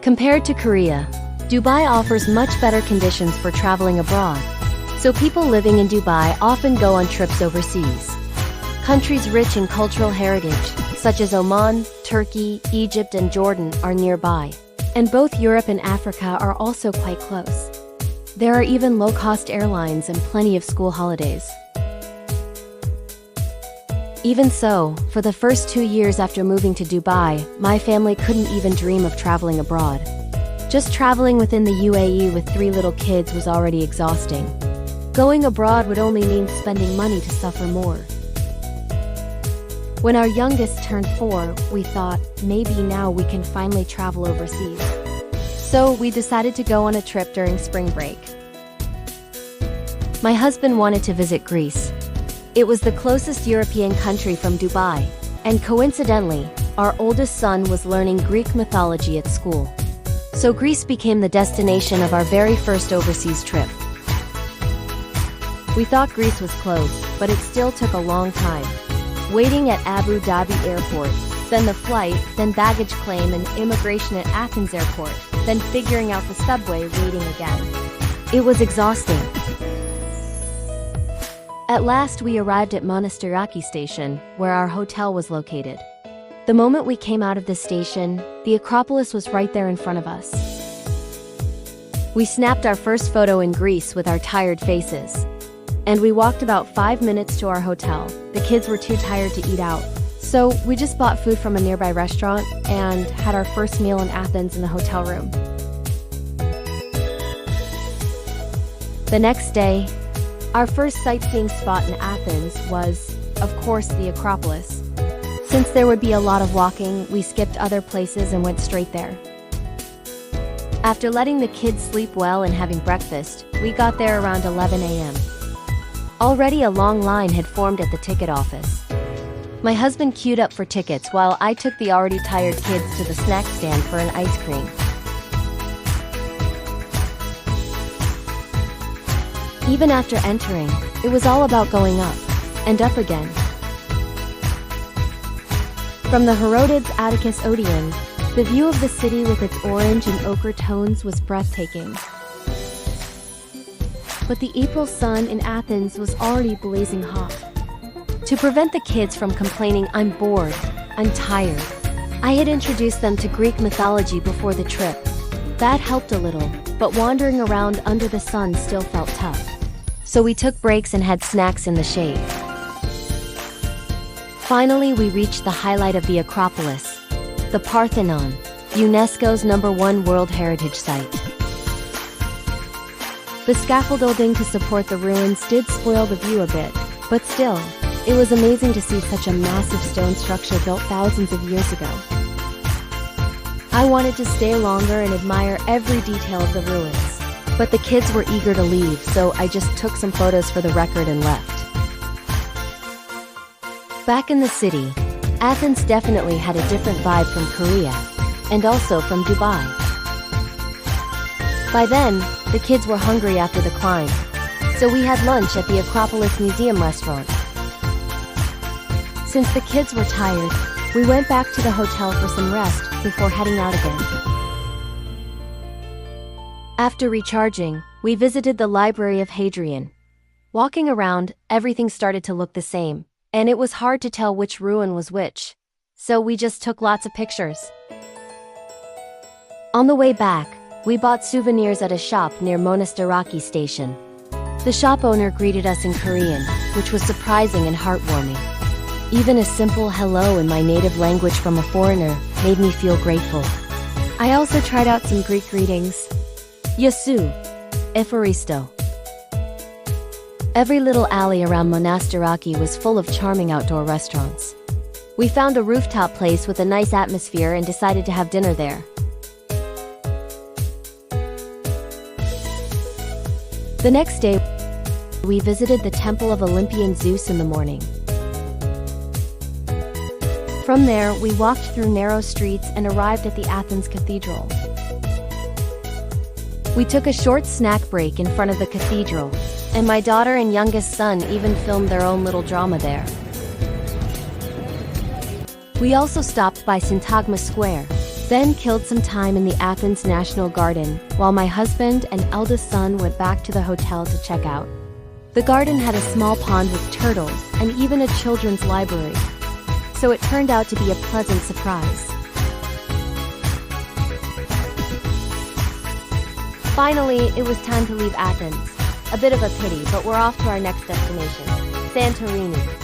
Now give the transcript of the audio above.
Compared to Korea, Dubai offers much better conditions for traveling abroad. So people living in Dubai often go on trips overseas. Countries rich in cultural heritage, such as Oman, Turkey, Egypt and Jordan, are nearby. And both Europe and Africa are also quite close. There are even low-cost airlines and plenty of school holidays. Even so, for the first 2 years after moving to Dubai, my family couldn't even dream of traveling abroad. Just traveling within the UAE with 3 little kids was already exhausting. Going abroad would only mean spending money to suffer more. When our youngest turned 4, we thought, maybe now we can finally travel overseas. So we decided to go on a trip during spring break. My husband wanted to visit Greece. It was the closest European country from Dubai, and coincidentally, our oldest son was learning Greek mythology at school. So Greece became the destination of our very first overseas trip. We thought Greece was close, but it still took a long time. Waiting at Abu Dhabi airport, then the flight, then baggage claim and immigration at Athens airport, then figuring out the subway waiting again. It was exhausting. At last we arrived at Monastiraki station, where our hotel was located. The moment we came out of the station, the Acropolis was right there in front of us. We snapped our first photo in Greece with our tired faces. And we walked about 5 minutes to our hotel. The kids were too tired to eat out. So we just bought food from a nearby restaurant and had our first meal in Athens in the hotel room. The next day, our first sightseeing spot in Athens was, of course, the Acropolis. Since there would be a lot of walking, we skipped other places and went straight there. After letting the kids sleep well and having breakfast, we got there around 11 a.m. Already a long line had formed at the ticket office. My husband queued up for tickets while I took the already tired kids to the snack stand for an ice cream. Even after entering, it was all about going up and up again. From the Herodotus Atticus Odeon, the view of the city with its orange and ochre tones was breathtaking. But the April sun in Athens was already blazing hot. To prevent the kids from complaining, "I'm bored, I'm tired," I had introduced them to Greek mythology before the trip. That helped a little, but wandering around under the sun still felt tough. So we took breaks and had snacks in the shade. Finally, we reached the highlight of the Acropolis, the Parthenon, UNESCO's #1 World Heritage Site. The scaffolding to support the ruins did spoil the view a bit, but still, it was amazing to see such a massive stone structure built thousands of years ago. I wanted to stay longer and admire every detail of the ruins, but the kids were eager to leave, so I just took some photos for the record and left. Back in the city, Athens definitely had a different vibe from Korea, and also from Dubai. By then, the kids were hungry after the climb, so we had lunch at the Acropolis Museum restaurant. Since the kids were tired, we went back to the hotel for some rest before heading out again. After recharging, we visited the Library of Hadrian. Walking around, everything started to look the same, and it was hard to tell which ruin was which, so we just took lots of pictures. On the way back, we bought souvenirs at a shop near Monastiraki station. The shop owner greeted us in Korean, which was surprising and heartwarming. Even a simple hello in my native language from a foreigner made me feel grateful. I also tried out some Greek greetings. Yasu, Epharisto. Every little alley around Monastiraki was full of charming outdoor restaurants. We found a rooftop place with a nice atmosphere and decided to have dinner there. The next day, we visited the Temple of Olympian Zeus in the morning. From there, we walked through narrow streets and arrived at the Athens Cathedral. We took a short snack break in front of the cathedral, and my daughter and youngest son even filmed their own little drama there. We also stopped by Syntagma Square, Then killed some time in the Athens National Garden, while my husband and eldest son went back to the hotel to check out. The garden had a small pond with turtles and even a children's library. So it turned out to be a pleasant surprise. Finally, it was time to leave Athens. A bit of a pity, but we're off to our next destination, Santorini.